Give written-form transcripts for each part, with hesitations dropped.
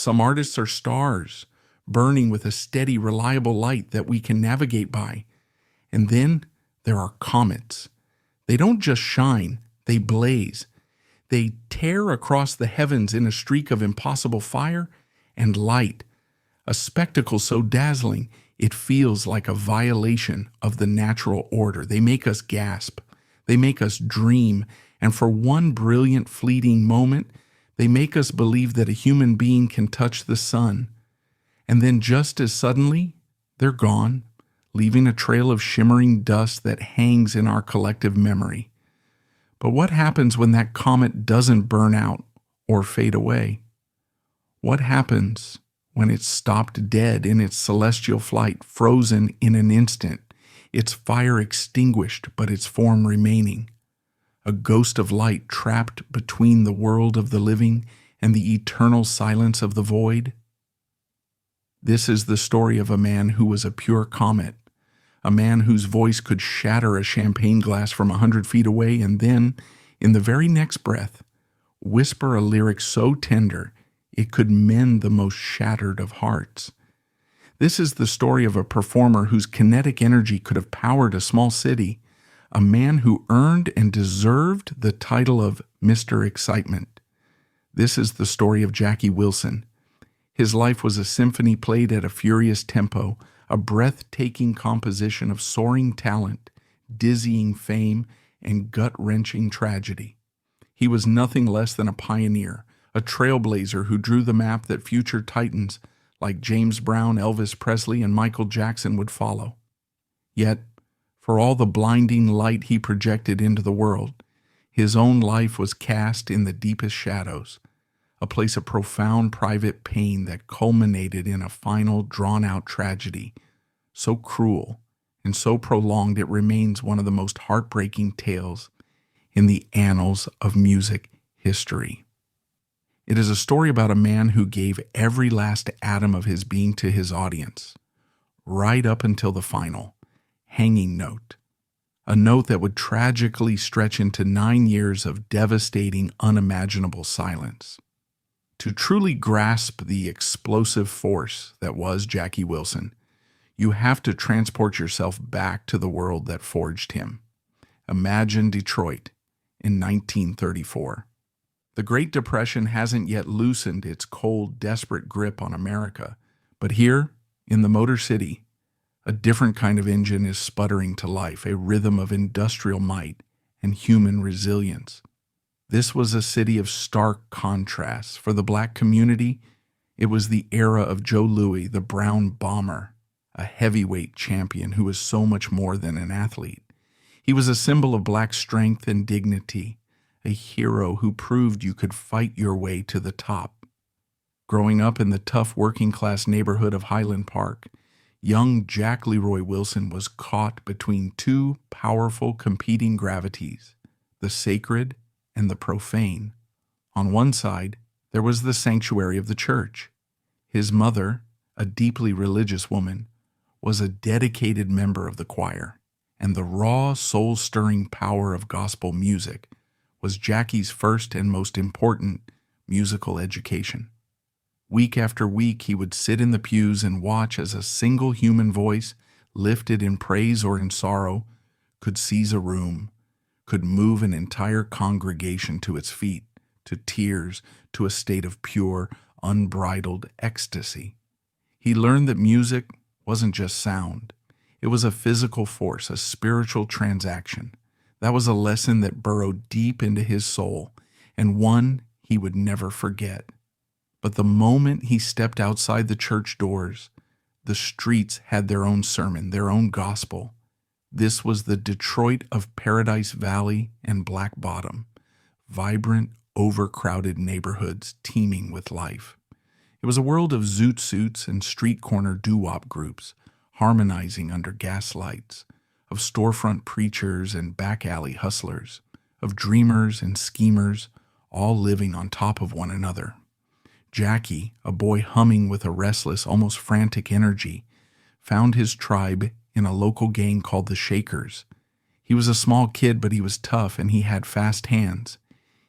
Some artists are stars, burning with a steady, reliable light that we can navigate by. And then there are comets. They don't just shine, they blaze. They tear across the heavens in a streak of impossible fire and light, a spectacle so dazzling it feels like a violation of the natural order. They make us gasp. They make us dream. And for one brilliant, fleeting moment, they make us believe that a human being can touch the sun. And then just as suddenly, they're gone, leaving a trail of shimmering dust that hangs in our collective memory. But what happens when that comet doesn't burn out or fade away? What happens when it's stopped dead in its celestial flight, frozen in an instant, its fire extinguished but its form remaining? A ghost of light trapped between the world of the living and the eternal silence of the void? This is the story of a man who was a pure comet, a man whose voice could shatter a champagne glass from 100 feet away and then, in the very next breath, whisper a lyric so tender it could mend the most shattered of hearts. This is the story of a performer whose kinetic energy could have powered a small city, a man who earned and deserved the title of Mr. Excitement. This is the story of Jackie Wilson. His life was a symphony played at a furious tempo, a breathtaking composition of soaring talent, dizzying fame, and gut-wrenching tragedy. He was nothing less than a pioneer, a trailblazer who drew the map that future titans like James Brown, Elvis Presley, and Michael Jackson would follow. Yet, for all the blinding light he projected into the world, his own life was cast in the deepest shadows, a place of profound private pain that culminated in a final, drawn-out tragedy, so cruel and so prolonged it remains one of the most heartbreaking tales in the annals of music history. It is a story about a man who gave every last atom of his being to his audience, right up until the final, hanging note, a note that would tragically stretch into 9 years of devastating, unimaginable silence. To truly grasp the explosive force that was Jackie Wilson, you have to transport yourself back to the world that forged him. Imagine Detroit in 1934. The Great Depression hasn't yet loosened its cold, desperate grip on America, but here, in the Motor City, a different kind of engine is sputtering to life, a rhythm of industrial might and human resilience. This was a city of stark contrasts. For the black community, it was the era of Joe Louis, the brown bomber, a heavyweight champion who was so much more than an athlete. He was a symbol of black strength and dignity, a hero who proved you could fight your way to the top. Growing up in the tough working-class neighborhood of Highland Park, young Jack Leroy Wilson was caught between two powerful competing gravities, the sacred and the profane. On one side, there was the sanctuary of the church. His mother, a deeply religious woman, was a dedicated member of the choir, and the raw, soul-stirring power of gospel music was Jackie's first and most important musical education. Week after week, he would sit in the pews and watch as a single human voice, lifted in praise or in sorrow, could seize a room, could move an entire congregation to its feet, to tears, to a state of pure, unbridled ecstasy. He learned that music wasn't just sound. It was a physical force, a spiritual transaction. That was a lesson that burrowed deep into his soul, and one he would never forget. But the moment he stepped outside the church doors, the streets had their own sermon, their own gospel. This was the Detroit of Paradise Valley and Black Bottom, vibrant, overcrowded neighborhoods teeming with life. It was a world of zoot suits and street corner doo-wop groups, harmonizing under gas lights, of storefront preachers and back alley hustlers, of dreamers and schemers, all living on top of one another. Jackie, a boy humming with a restless, almost frantic energy, found his tribe in a local gang called the Shakers. He was a small kid, but he was tough and he had fast hands.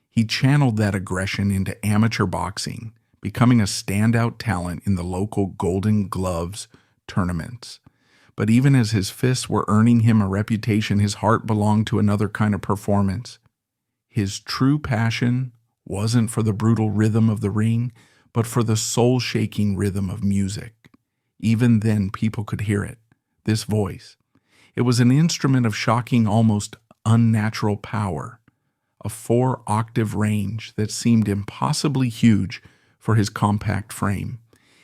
He channeled that aggression into amateur boxing, becoming a standout talent in the local Golden Gloves tournaments. But even as his fists were earning him a reputation, his heart belonged to another kind of performance. His true passion wasn't for the brutal rhythm of the ring, but for the soul-shaking rhythm of music. Even then, people could hear it, this voice. It was an instrument of shocking, almost unnatural power, a 4-octave range that seemed impossibly huge for his compact frame.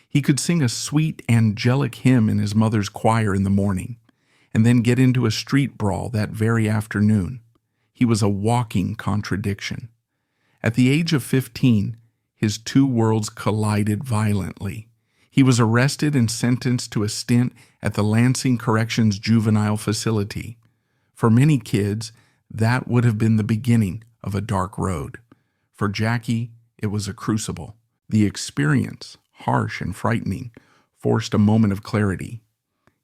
He could sing a sweet, angelic hymn in his mother's choir in the morning, and then get into a street brawl that very afternoon. He was a walking contradiction. At the age of 15, his two worlds collided violently. He was arrested and sentenced to a stint at the Lansing Corrections Juvenile Facility. For many kids, that would have been the beginning of a dark road. For Jackie, it was a crucible. The experience, harsh and frightening, forced a moment of clarity.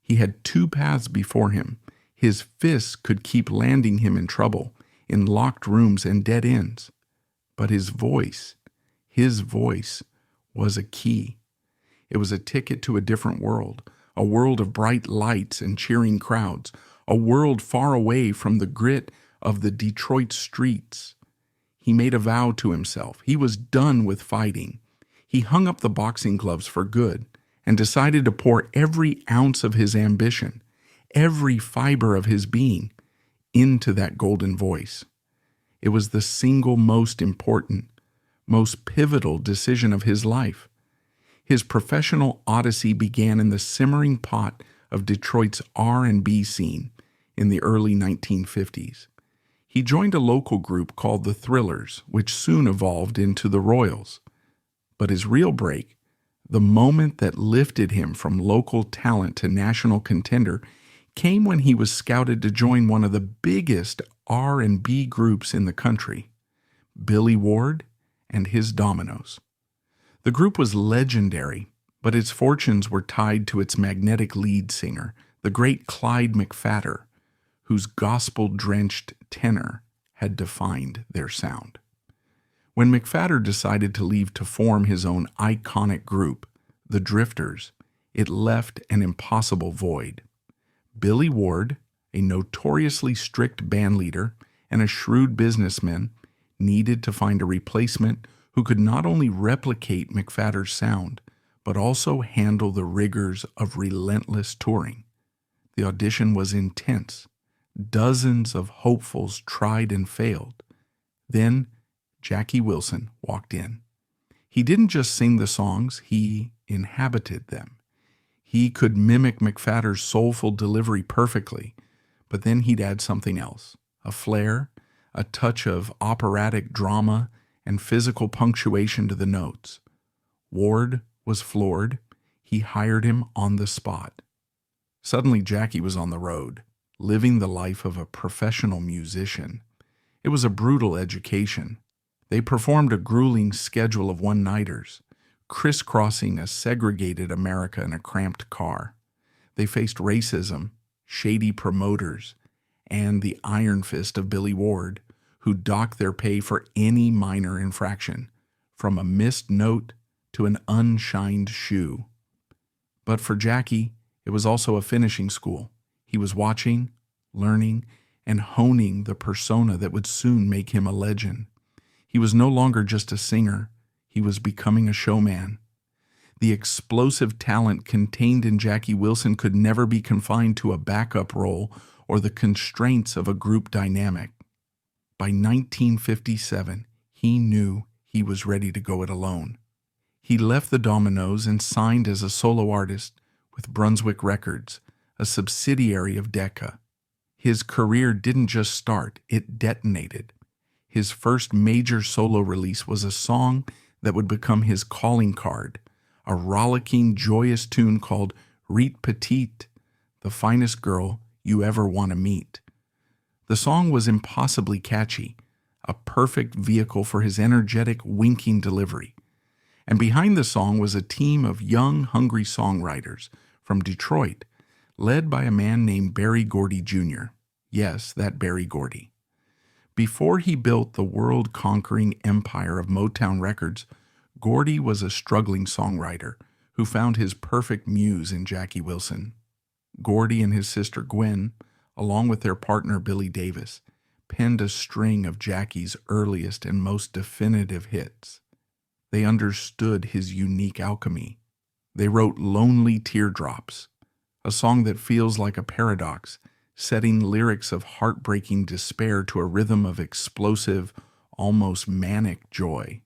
He had two paths before him. His fists could keep landing him in trouble, in locked rooms and dead ends. But his voice was a key. It was a ticket to a different world, a world of bright lights and cheering crowds, a world far away from the grit of the Detroit streets. He made a vow to himself. He was done with fighting. He hung up the boxing gloves for good and decided to pour every ounce of his ambition, every fiber of his being, into that golden voice. It was the single most important, most pivotal decision of his life. His professional odyssey began in the simmering pot of Detroit's R&B scene in the early 1950s. He joined a local group called the Thrillers, which soon evolved into the Royals. But his real break, the moment that lifted him from local talent to national contender, came when he was scouted to join one of the biggest R&B groups in the country, Billy Ward and his Dominoes. The group was legendary, but its fortunes were tied to its magnetic lead singer, the great Clyde McPhatter, whose gospel-drenched tenor had defined their sound. When McPhatter decided to leave to form his own iconic group, the Drifters, it left an impossible void. Billy Ward, a notoriously strict bandleader and a shrewd businessman, needed to find a replacement who could not only replicate McPhatter's sound, but also handle the rigors of relentless touring. The audition was intense. Dozens of hopefuls tried and failed. Then Jackie Wilson walked in. He didn't just sing the songs, he inhabited them. He could mimic McPhatter's soulful delivery perfectly, but then he'd add something else, a flair, a touch of operatic drama, and physical punctuation to the notes. Ward was floored. He hired him on the spot. Suddenly Jackie was on the road, living the life of a professional musician. It was a brutal education. They performed a grueling schedule of one-nighters, crisscrossing a segregated America in a cramped car. They faced racism, shady promoters, and the iron fist of Billy Ward, who docked their pay for any minor infraction, from a missed note to an unshined shoe. But for Jackie, it was also a finishing school. He was watching, learning, and honing the persona that would soon make him a legend. He was no longer just a singer. He was becoming a showman. The explosive talent contained in Jackie Wilson could never be confined to a backup role or the constraints of a group dynamic. By 1957, he knew he was ready to go it alone. He left the Dominoes and signed as a solo artist with Brunswick Records, a subsidiary of Decca. His career didn't just start, it detonated. His first major solo release was a song that would become his calling card, a rollicking, joyous tune called Reet Petite, the finest girl you ever want to meet. The song was impossibly catchy, a perfect vehicle for his energetic, winking delivery. And behind the song was a team of young, hungry songwriters from Detroit, led by a man named Berry Gordy Jr. Yes, that Berry Gordy. Before he built the world-conquering empire of Motown Records, Gordy was a struggling songwriter who found his perfect muse in Jackie Wilson. Gordy and his sister Gwen, along with their partner Billy Davis, penned a string of Jackie's earliest and most definitive hits. They understood his unique alchemy. They wrote Lonely Teardrops, a song that feels like a paradox, setting lyrics of heartbreaking despair to a rhythm of explosive, almost manic joy.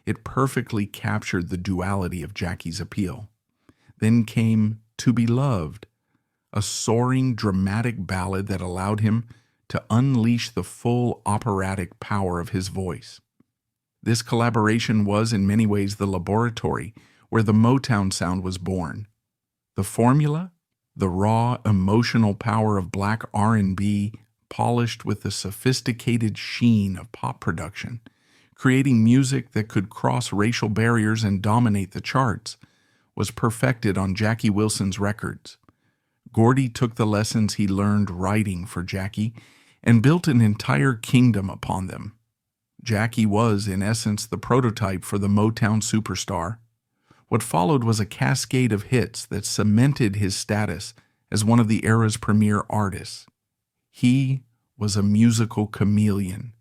It perfectly captured the duality of Jackie's appeal. Then came To Be Loved, a soaring, dramatic ballad that allowed him to unleash the full operatic power of his voice. This collaboration was in many ways the laboratory where the Motown sound was born. The formula, the raw, emotional power of black R&B polished with the sophisticated sheen of pop production, creating music that could cross racial barriers and dominate the charts, was perfected on Jackie Wilson's records. Gordy took the lessons he learned writing for Jackie and built an entire kingdom upon them. Jackie was, in essence, the prototype for the Motown superstar. What followed was a cascade of hits that cemented his status as one of the era's premier artists. He was a musical chameleon.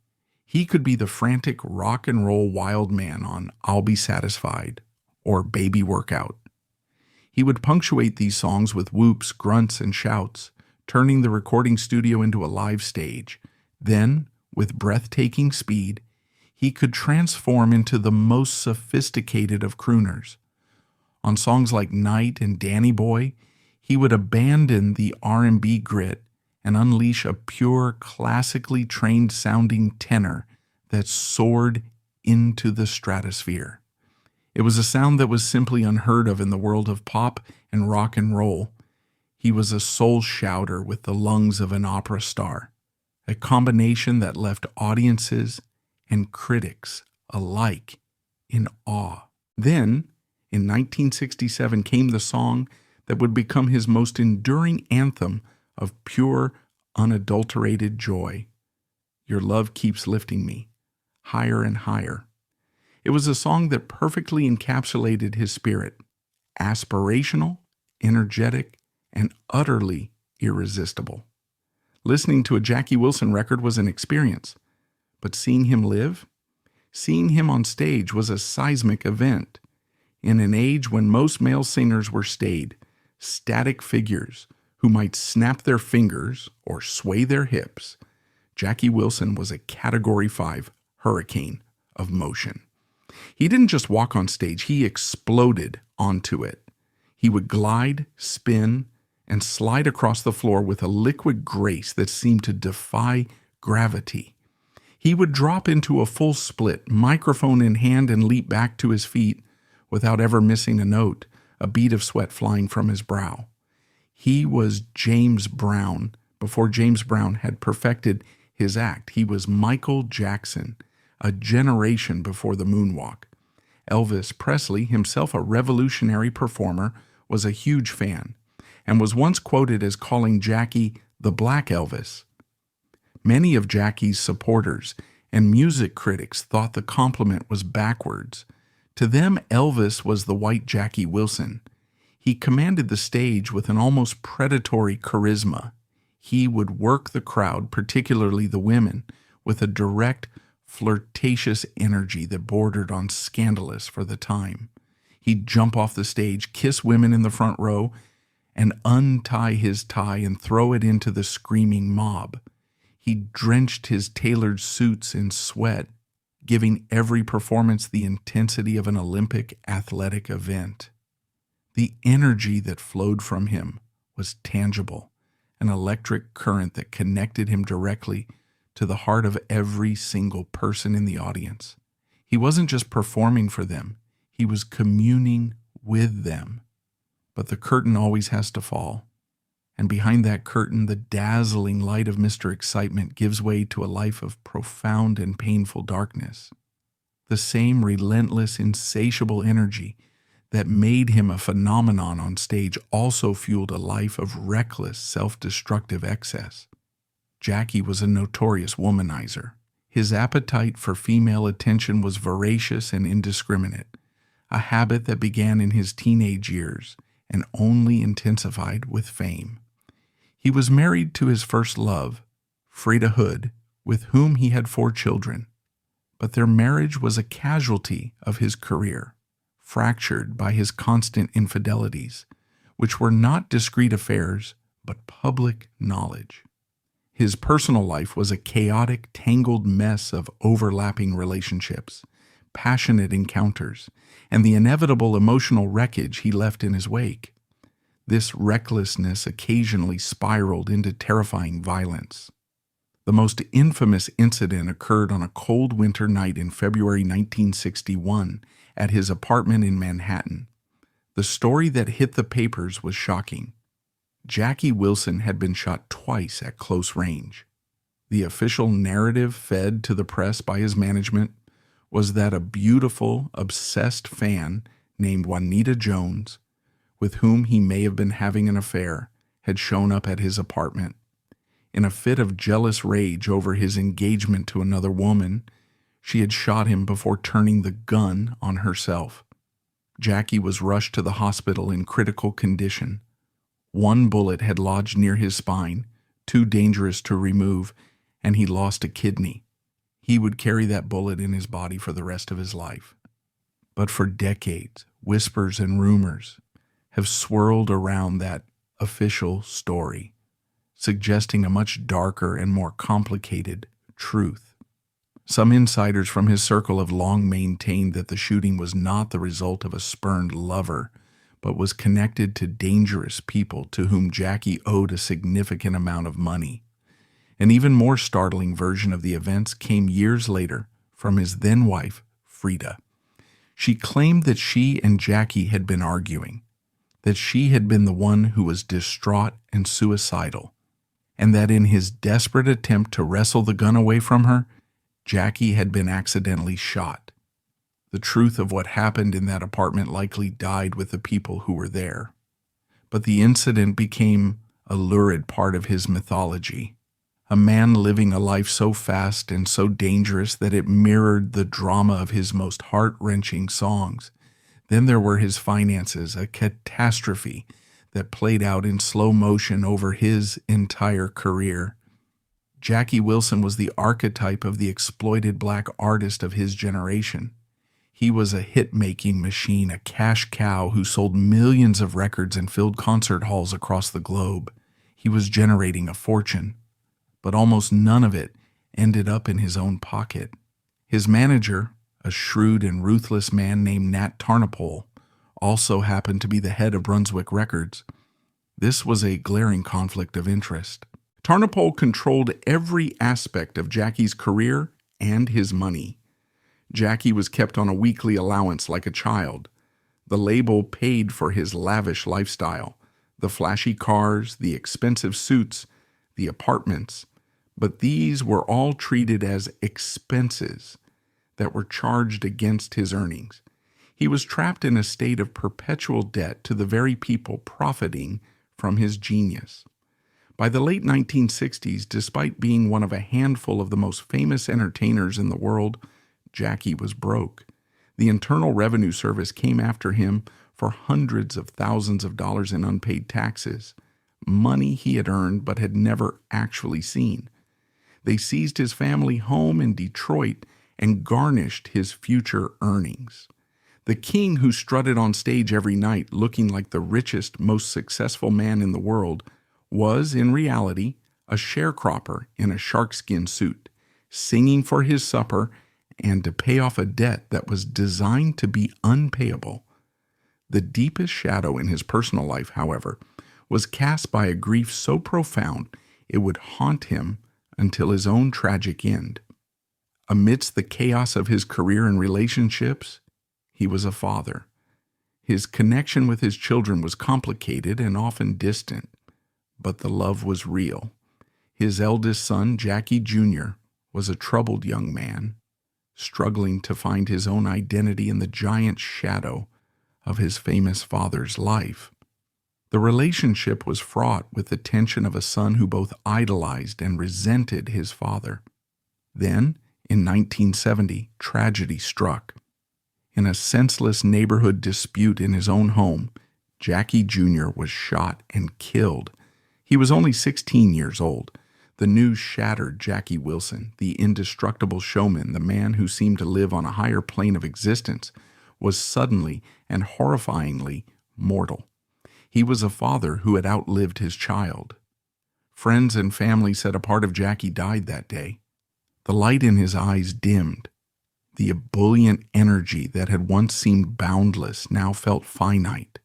He could be the frantic rock and roll wild man on I'll Be Satisfied or Baby Workout. He would punctuate these songs with whoops, grunts, and shouts, turning the recording studio into a live stage. Then, with breathtaking speed, he could transform into the most sophisticated of crooners. On songs like Night and Danny Boy, he would abandon the R&B grit and unleash a pure, classically trained-sounding tenor that soared into the stratosphere. It was a sound that was simply unheard of in the world of pop and rock and roll. He was a soul shouter with the lungs of an opera star, a combination that left audiences and critics alike in awe. Then, in 1967, came the song that would become his most enduring anthem of pure, unadulterated joy. Your Love Keeps Lifting Me, Higher and Higher. It was a song that perfectly encapsulated his spirit, aspirational, energetic, and utterly irresistible. Listening to a Jackie Wilson record was an experience, but seeing him live, seeing him on stage was a seismic event. In an age when most male singers were static figures who might snap their fingers or sway their hips, Jackie Wilson was a Category 5 hurricane of motion. He didn't just walk on stage, he exploded onto it. He would glide, spin, and slide across the floor with a liquid grace that seemed to defy gravity. He would drop into a full split, microphone in hand, and leap back to his feet without ever missing a note, a bead of sweat flying from his brow. He was James Brown before James Brown had perfected his act. He was Michael Jackson, a generation before the moonwalk. Elvis Presley, himself a revolutionary performer, was a huge fan and was once quoted as calling Jackie the Black Elvis. Many of Jackie's supporters and music critics thought the compliment was backwards. To them, Elvis was the white Jackie Wilson. He commanded the stage with an almost predatory charisma. He would work the crowd, particularly the women, with a direct, flirtatious energy that bordered on scandalous for the time. He'd jump off the stage, kiss women in the front row, and untie his tie and throw it into the screaming mob. He drenched his tailored suits in sweat, giving every performance the intensity of an Olympic athletic event. The energy that flowed from him was tangible, an electric current that connected him directly to the heart of every single person in the audience. He wasn't just performing for them, he was communing with them. But the curtain always has to fall. And behind that curtain, the dazzling light of Mr. Excitement gives way to a life of profound and painful darkness. The same relentless, insatiable energy that made him a phenomenon on stage also fueled a life of reckless, self-destructive excess. Jackie was a notorious womanizer. His appetite for female attention was voracious and indiscriminate. a habit that began in his teenage years and only intensified with fame. He was married to his first love, Frida Hood, with whom he had 4 children. But their marriage was a casualty of his career, fractured by his constant infidelities, which were not discreet affairs, but public knowledge. His personal life was a chaotic, tangled mess of overlapping relationships, passionate encounters, and the inevitable emotional wreckage he left in his wake. This recklessness occasionally spiraled into terrifying violence. The most infamous incident occurred on a cold winter night in February 1961 at his apartment in Manhattan. The story that hit the papers was shocking. Jackie Wilson had been shot twice at close range. The official narrative fed to the press by his management was that a beautiful, obsessed fan named Juanita Jones, with whom he may have been having an affair, had shown up at his apartment. In a fit of jealous rage over his engagement to another woman, she had shot him before turning the gun on herself. Jackie was rushed to the hospital in critical condition. 1 bullet had lodged near his spine, too dangerous to remove, and he lost a kidney. He would carry that bullet in his body for the rest of his life. But for decades, whispers and rumors have swirled around that official story, suggesting a much darker and more complicated truth. Some insiders from his circle have long maintained that the shooting was not the result of a spurned lover, but was connected to dangerous people to whom Jackie owed a significant amount of money. An even more startling version of the events came years later from his then-wife, Frida. She claimed that she and Jackie had been arguing, that she had been the one who was distraught and suicidal, and that in his desperate attempt to wrestle the gun away from her, Jackie had been accidentally shot. The truth of what happened in that apartment likely died with the people who were there. But the incident became a lurid part of his mythology. A man living a life so fast and so dangerous that it mirrored the drama of his most heart-wrenching songs. Then there were his finances, a catastrophe that played out in slow motion over his entire career. Jackie Wilson was the archetype of the exploited black artist of his generation. He was a hit-making machine, a cash cow who sold millions of records and filled concert halls across the globe. He was generating a fortune, but almost none of it ended up in his own pocket. His manager, a shrewd and ruthless man named Nat Tarnopol, also happened to be the head of Brunswick Records. This was a glaring conflict of interest. Tarnopol controlled every aspect of Jackie's career and his money. Jackie was kept on a weekly allowance like a child. The label paid for his lavish lifestyle, the flashy cars, the expensive suits, the apartments, but these were all treated as expenses that were charged against his earnings. He was trapped in a state of perpetual debt to the very people profiting from his genius. By the late 1960s, despite being one of a handful of the most famous entertainers in the world, Jackie was broke. The Internal Revenue Service came after him for hundreds of thousands of dollars in unpaid taxes, money he had earned but had never actually seen. They seized his family home in Detroit and garnished his future earnings. The king who strutted on stage every night looking like the richest, most successful man in the world was, in reality, a sharecropper in a sharkskin suit, singing for his supper and to pay off a debt that was designed to be unpayable. The deepest shadow in his personal life, however, was cast by a grief so profound it would haunt him until his own tragic end. Amidst the chaos of his career and relationships, he was a father. His connection with his children was complicated and often distant, but the love was real. His eldest son, Jackie Jr., was a troubled young man, struggling to find his own identity in the giant shadow of his famous father's life. The relationship was fraught with the tension of a son who both idolized and resented his father. Then, in 1970, tragedy struck. In a senseless neighborhood dispute in his own home, Jackie Jr. was shot and killed. He was only 16 years old. The news shattered Jackie Wilson, the indestructible showman, the man who seemed to live on a higher plane of existence, was suddenly and horrifyingly mortal. He was a father who had outlived his child. Friends and family said a part of Jackie died that day. The light in his eyes dimmed. The ebullient energy that had once seemed boundless now felt finite.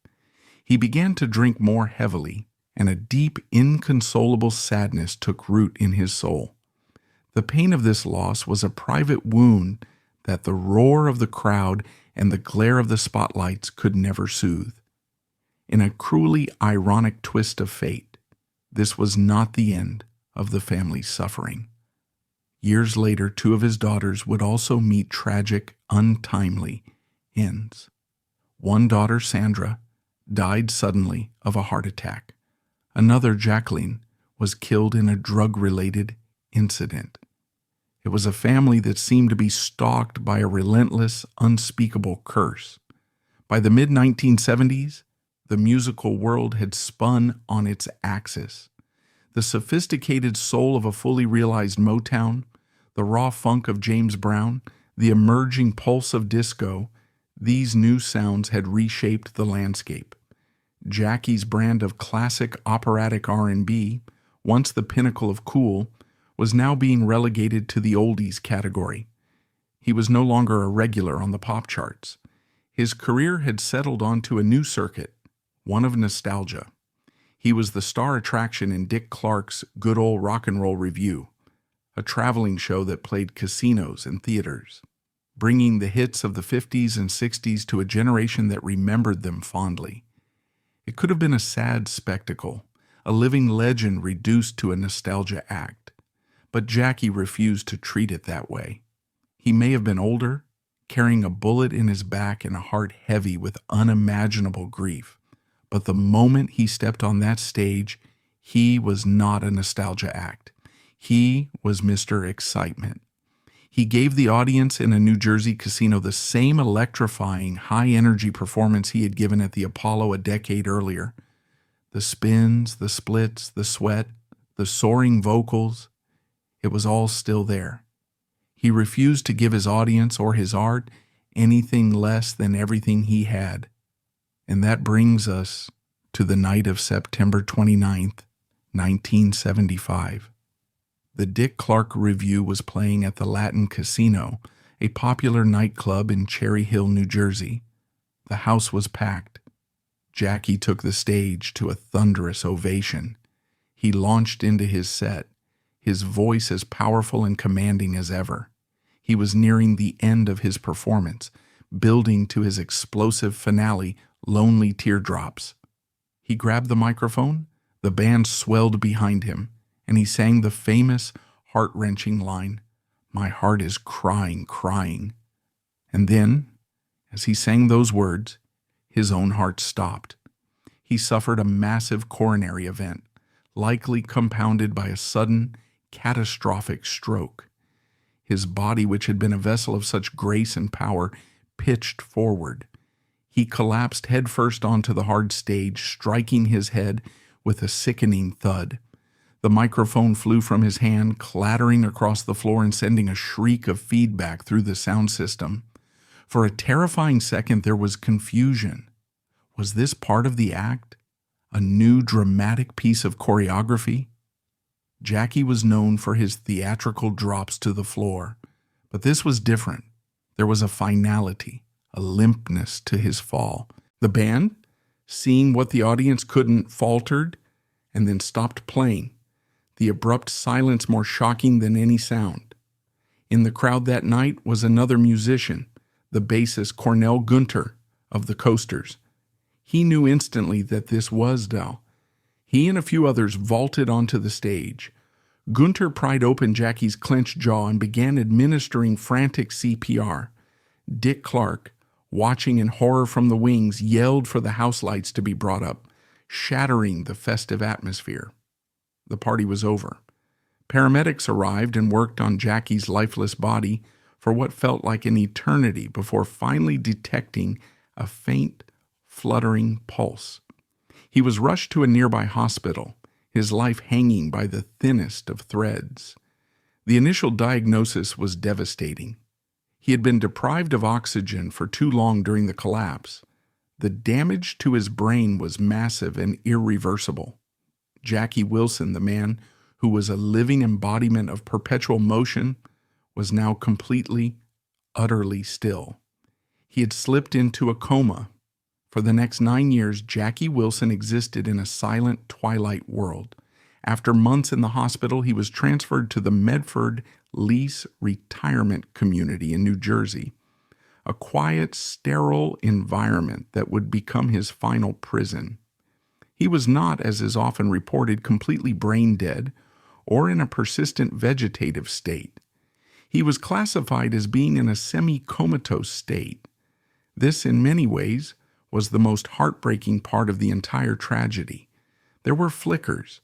He began to drink more heavily, and a deep, inconsolable sadness took root in his soul. The pain of this loss was a private wound that the roar of the crowd and the glare of the spotlights could never soothe. In a cruelly ironic twist of fate, this was not the end of the family's suffering. Years later, two of his daughters would also meet tragic, untimely ends. One daughter, Sandra, died suddenly of a heart attack. Another, Jacqueline, was killed in a drug-related incident. It was a family that seemed to be stalked by a relentless, unspeakable curse. By the mid-1970s, the musical world had spun on its axis. The sophisticated soul of a fully realized Motown, the raw funk of James Brown, the emerging pulse of disco, these new sounds had reshaped the landscape. Jackie's brand of classic operatic R&B, once the pinnacle of cool, was now being relegated to the oldies category. He was no longer a regular on the pop charts. His career had settled onto a new circuit, one of nostalgia. He was the star attraction in Dick Clark's Good Ol' Rock and Roll Review, a traveling show that played casinos and theaters, bringing the hits of the 50s and 60s to a generation that remembered them fondly. It could have been a sad spectacle, a living legend reduced to a nostalgia act, but Jackie refused to treat it that way. He may have been older, carrying a bullet in his back and a heart heavy with unimaginable grief, but the moment he stepped on that stage, he was not a nostalgia act. He was Mr. Excitement. He gave the audience in a New Jersey casino the same electrifying, high-energy performance he had given at the Apollo a decade earlier. The spins, the splits, the sweat, the soaring vocals, it was all still there. He refused to give his audience or his art anything less than everything he had. And that brings us to the night of September 29th, 1975. The Dick Clark Review was playing at the Latin Casino, a popular nightclub in Cherry Hill, New Jersey. The house was packed. Jackie took the stage to a thunderous ovation. He launched into his set, his voice as powerful and commanding as ever. He was nearing the end of his performance, building to his explosive finale, Lonely Teardrops. He grabbed the microphone, the band swelled behind him, and he sang the famous, heart-wrenching line, "My heart is crying, crying." And then, as he sang those words, his own heart stopped. He suffered a massive coronary event, likely compounded by a sudden, catastrophic stroke. His body, which had been a vessel of such grace and power, pitched forward. He collapsed headfirst onto the hard stage, striking his head with a sickening thud. The microphone flew from his hand, clattering across the floor and sending a shriek of feedback through the sound system. For a terrifying second, there was confusion. Was this part of the act? A new dramatic piece of choreography? Jackie was known for his theatrical drops to the floor, but this was different. There was a finality, a limpness to his fall. The band, seeing what the audience couldn't, faltered and then stopped playing, the abrupt silence more shocking than any sound. In the crowd that night was another musician, the bassist Cornell Gunter of the Coasters. He knew instantly that this was Dal. He and a few others vaulted onto the stage. Gunter pried open Jackie's clenched jaw and began administering frantic CPR. Dick Clark, watching in horror from the wings, yelled for the house lights to be brought up, shattering the festive atmosphere. The party was over. Paramedics arrived and worked on Jackie's lifeless body, for what felt like an eternity before finally detecting a faint, fluttering pulse. He was rushed to a nearby hospital, his life hanging by the thinnest of threads. The initial diagnosis was devastating. He had been deprived of oxygen for too long during the collapse. The damage to his brain was massive and irreversible. Jackie Wilson, the man who was a living embodiment of perpetual motion, was now completely, utterly still. He had slipped into a coma. For the next 9 years, Jackie Wilson existed in a silent twilight world. After months in the hospital, he was transferred to the Medford Lease Retirement Community in New Jersey, a quiet, sterile environment that would become his final prison. He was not, as is often reported, completely brain dead or in a persistent vegetative state. He was classified as being in a semi-comatose state. This, in many ways, was the most heartbreaking part of the entire tragedy. There were flickers.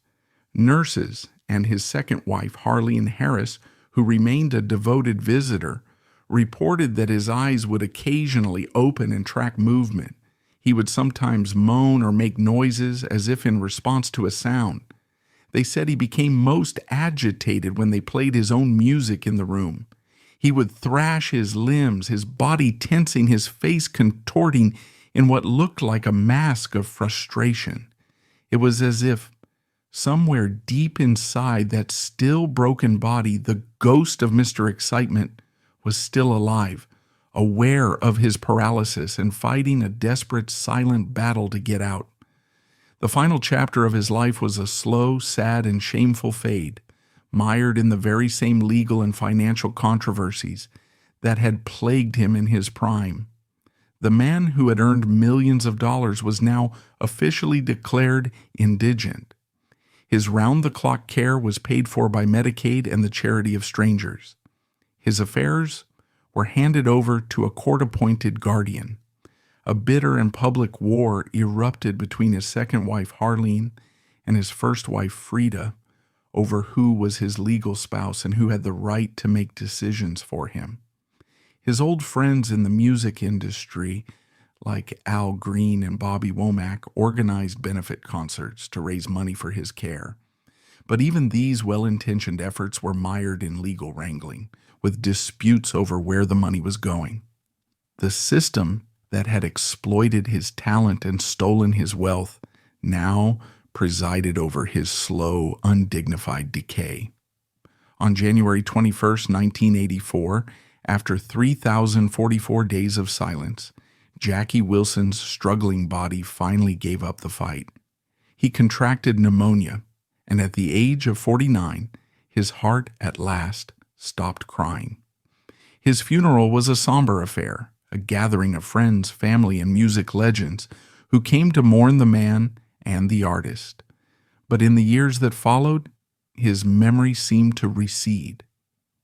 Nurses and his second wife, Harleen Harris, who remained a devoted visitor, reported that his eyes would occasionally open and track movement. He would sometimes moan or make noises as if in response to a sound. They said he became most agitated when they played his own music in the room. He would thrash his limbs, his body tensing, his face contorting in what looked like a mask of frustration. It was as if somewhere deep inside that still broken body, the ghost of Mr. Excitement was still alive, aware of his paralysis and fighting a desperate, silent battle to get out. The final chapter of his life was a slow, sad, and shameful fade, mired in the very same legal and financial controversies that had plagued him in his prime. The man who had earned millions of dollars was now officially declared indigent. His round-the-clock care was paid for by Medicaid and the Charity of Strangers. His affairs were handed over to a court-appointed guardian. A bitter and public war erupted between his second wife, Harleen, and his first wife, Frida, over who was his legal spouse and who had the right to make decisions for him. His old friends in the music industry, like Al Green and Bobby Womack, organized benefit concerts to raise money for his care. But even these well-intentioned efforts were mired in legal wrangling, with disputes over where the money was going. The system that had exploited his talent and stolen his wealth now presided over his slow, undignified decay. On January 21st, 1984, after 3,044 days of silence, Jackie Wilson's struggling body finally gave up the fight. He contracted pneumonia, and at the age of 49, his heart at last stopped crying. His funeral was a somber affair, a gathering of friends, family, and music legends who came to mourn the man and the artist. But in the years that followed, his memory seemed to recede.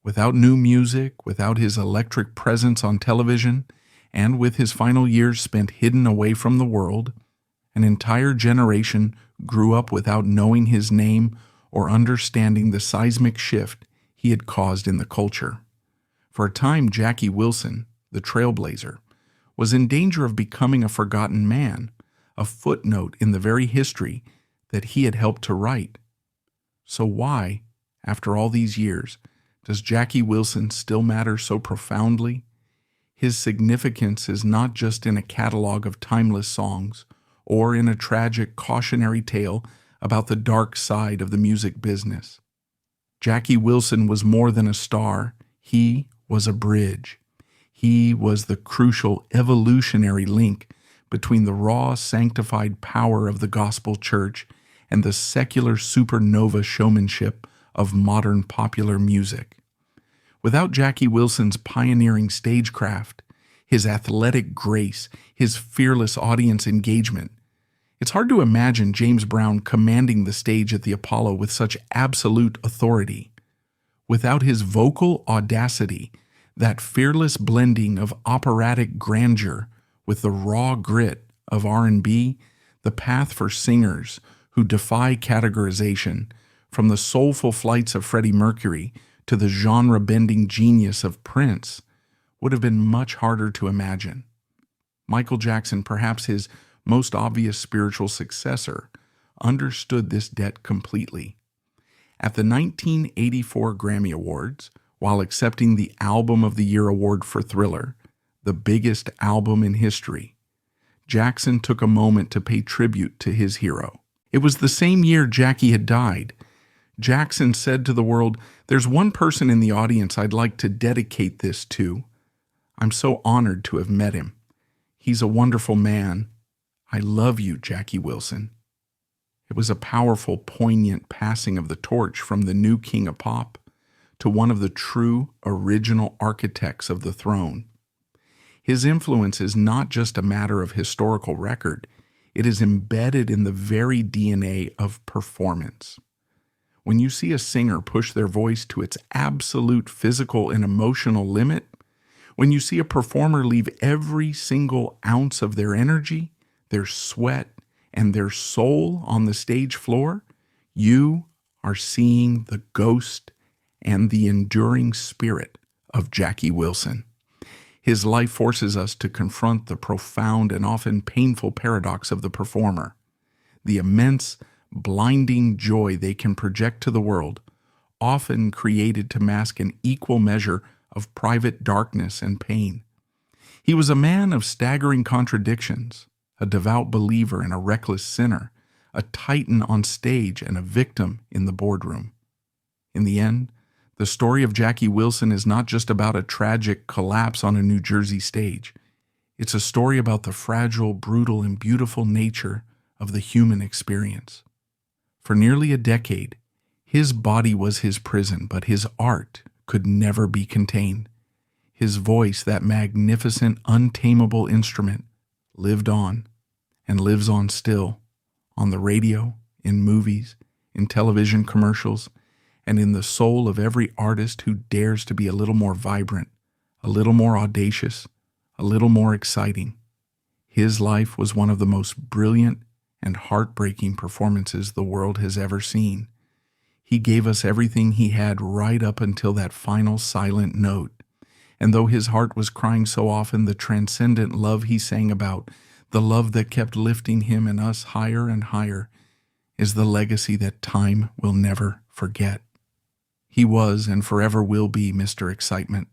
Without new music, without his electric presence on television, and with his final years spent hidden away from the world, an entire generation grew up without knowing his name or understanding the seismic shift he had caused in the culture. For a time, Jackie Wilson, the trailblazer, was in danger of becoming a forgotten man, a footnote in the very history that he had helped to write. So why, after all these years, does Jackie Wilson still matter so profoundly? His significance is not just in a catalog of timeless songs or in a tragic cautionary tale about the dark side of the music business. Jackie Wilson was more than a star. He was a bridge. He was the crucial evolutionary link between the raw, sanctified power of the gospel church and the secular supernova showmanship of modern popular music. Without Jackie Wilson's pioneering stagecraft, his athletic grace, his fearless audience engagement, it's hard to imagine James Brown commanding the stage at the Apollo with such absolute authority. Without his vocal audacity, that fearless blending of operatic grandeur with the raw grit of R&B, the path for singers who defy categorization, from the soulful flights of Freddie Mercury to the genre-bending genius of Prince would have been much harder to imagine. Michael Jackson, perhaps his most obvious spiritual successor, understood this debt completely. At the 1984 Grammy Awards, while accepting the Album of the Year award for Thriller, the biggest album in history, Jackson took a moment to pay tribute to his hero. It was the same year Jackie had died. Jackson said to the world, "There's one person in the audience I'd like to dedicate this to. I'm so honored to have met him. He's a wonderful man. I love you, Jackie Wilson." It was a powerful, poignant passing of the torch from the new king of pop to one of the true, original architects of the throne. His influence is not just a matter of historical record. It is embedded in the very DNA of performance. When you see a singer push their voice to its absolute physical and emotional limit, when you see a performer leave every single ounce of their energy, their sweat, and their soul on the stage floor, you are seeing the ghost and the enduring spirit of Jackie Wilson. His life forces us to confront the profound and often painful paradox of the performer, the immense, blinding joy they can project to the world, often created to mask an equal measure of private darkness and pain. He was a man of staggering contradictions, a devout believer and a reckless sinner, a titan on stage and a victim in the boardroom. In the end, the story of Jackie Wilson is not just about a tragic collapse on a New Jersey stage. It's a story about the fragile, brutal, and beautiful nature of the human experience. For nearly a decade, his body was his prison, but his art could never be contained. His voice, that magnificent, untamable instrument, lived on and lives on still, on the radio, in movies, in television commercials, and in the soul of every artist who dares to be a little more vibrant, a little more audacious, a little more exciting. His life was one of the most brilliant and heartbreaking performances the world has ever seen. He gave us everything he had right up until that final silent note. And though his heart was crying so often, the transcendent love he sang about, the love that kept lifting him and us higher and higher, is the legacy that time will never forget. He was and forever will be Mr. Excitement.